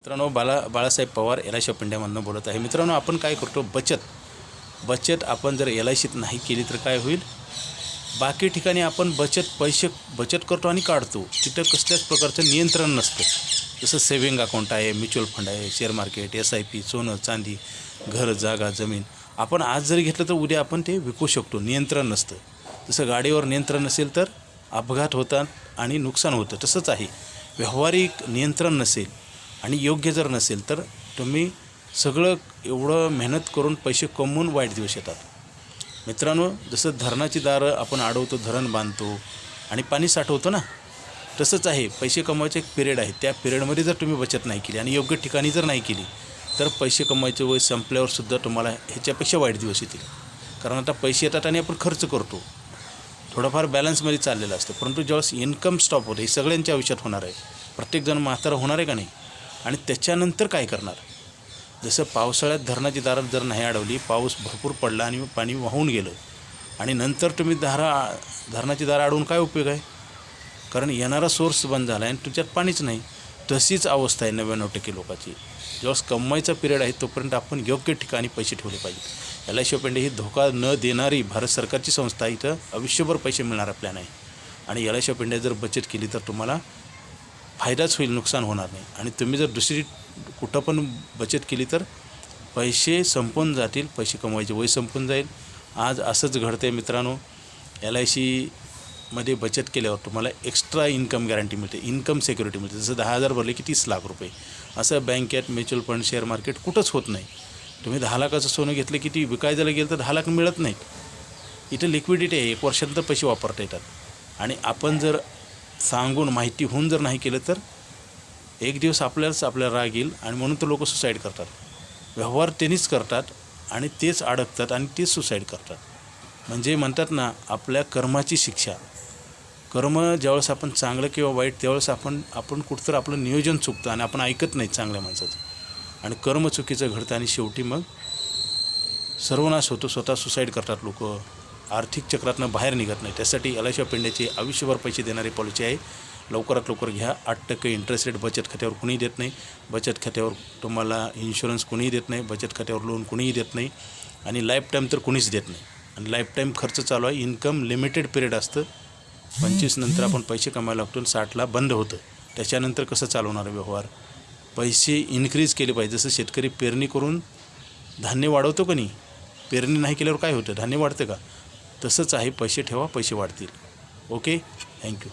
मित्रांनो, Balasaheb Pawar LIC of इंडियामधून बोलत आहे. मित्रांनो, आपण काय करतो, बचत आपण जर LICत नाही केली तर काय होईल, बाकी ठिकाणी आपण पैसे बचत करतो आणि काढतो, तिथं कसल्याच प्रकारचं नियंत्रण नसतं. जसं सेव्हिंग अकाउंट आहे, म्युच्युअल फंड आहे, शेअर मार्केट, SIP, सोनं चांदी, घर जागा जमीन आपण आज जरी घेतलं तर उद्या आपण ते विकू शकतो, नियंत्रण नसतं. जसं गाडीवर नियंत्रण नसेल तर अपघात होतात आणि नुकसान होतं, तसंच आहे. व्यावहारिक नियंत्रण नसेल आणि योग्य जर नसेल तर तुम्ही सगळं एवढं मेहनत करून पैसे कमवून वाईट दिवस येतात. मित्रांनो, जसं धरणाची दारं आपण अडवतो, धरण बांधतो आणि पाणी साठवतो ना, तसंच आहे. पैसे कमवायचे एक पिरियड आहे, त्या पिरियडमध्ये जर तुम्ही बचत नाही केली आणि योग्य ठिकाणी जर नाही केली तर पैसे कमवायचे वय संपल्यावरसुद्धा तुम्हाला ह्याच्यापेक्षा वाईट दिवस येतील. कारण आता पैसे येतात आणि आपण खर्च करतो, थोडंफार बॅलन्समध्ये चाललेलं असतं. परंतु ज्यावेळेस इन्कम स्टॉप होते, हे सगळ्यांच्या आयुष्यात होणार आहे. प्रत्येकजण म्हातारा होणार आहे का नाही, आणि त्याच्यानंतर काय करणार. जसं पावसाळ्यात धरणाची दारं जर नाही अडवली, पाऊस भरपूर पडला आणि पाणी वाहून गेलं आणि नंतर तुम्ही धरणाची दारं अडवून काय उपयोग आहे, कारण येणारा सोर्स बंद झाला आणि तुमच्यात पाणीच नाही. तशीच अवस्था आहे 99% लोकांची. ज्यावेळेस कमवायचा पिरियड आहे तोपर्यंत आपण योग्य ठिकाणी पैसे ठेवले पाहिजे. LIC ऑफ इंडिया ही धोका न देणारी भारत सरकारची संस्था, इथं आयुष्यभर पैसे मिळणारा प्लॅन आहे. आणि LIC ऑफ इंडिया जर बचत केली तर तुम्हाला फायदाच होईल, नुकसान होणार नाही. आणि तुम्ही जर दुसरी कुठं पण बचत केली तर पैसे संपून जातील, पैसे कमवायचे वय संपून जाईल. आज असंच घडतं आहे मित्रांनो. LICमध्ये बचत केल्यावर तुम्हाला एक्स्ट्रा इन्कम गॅरंटी मिळते, इन्कम सिक्युरिटी मिळते. जसं 10,000 भरले की 30 लाख रुपये, असं बँकेत, म्युच्युअल फंड, शेअर मार्केट कुठंच होत नाही. तुम्ही 10 लाखाचं सोनं घेतलं की ती विकायला गेलं तर 10 लाख मिळत नाहीत. इथं लिक्विडिटी आहे, 1 वर्षानंतर पैसे वापरता येतात. आणि आपण जर सांगून माहिती होऊन जर नाही केलं तर एक दिवस आपल्याला राग येईल. आणि म्हणून तर लोक सुसाईड करतात. व्यवहार त्यांनीच करतात आणि तेच अडकतात आणि तेच सुसाईड करतात. म्हणजे म्हणतात ना, आपल्या कर्माची शिक्षा. कर्म ज्यावेळेस आपण चांगलं किंवा वाईट, त्यावेळेस आपण कुठंतर आपलं नियोजन चुकतं आणि आपण ऐकत नाही चांगल्या माणसाचं, आणि कर्म चुकीचं घडतं आणि शेवटी मग सर्वनाश होतो. स्वतः सुसाईड करतात लोक, आर्थिक चक्रातनं बाहेर निघत नाही. त्यासाठी LIC ऑफ इंडियाची आयुष्यभर पैसे देणारी पॉलिसी आहे. लवकरात लवकर घ्या. 8% इंटरेस्ट रेट बचत खात्यावर कुणीही देत नाही. बचत खात्यावर तुम्हाला इन्शुरन्स कुणीही देत नाही. बचत खात्यावर लोन कुणीही देत नाही. आणि लाईफ टाईम तर कुणीच देत नाही. आणि लाईफ टाईम खर्च चालू आहे. इन्कम लिमिटेड पिरियड असतं. 25 नंतर आपण पैसे कमायला लागतो, 60ला बंद होतं. त्याच्यानंतर कसं चालवणार व्यवहार. पैसे इन्क्रीज केले पाहिजे. जसं शेतकरी पेरणी करून धान्य वाढवतो का नाही, पेरणी नाही केल्यावर काय होतं, धान्य वाढतं का. तसंच आहे. पैसे ठेवा, पैसे वाढतील. Okay, thank you.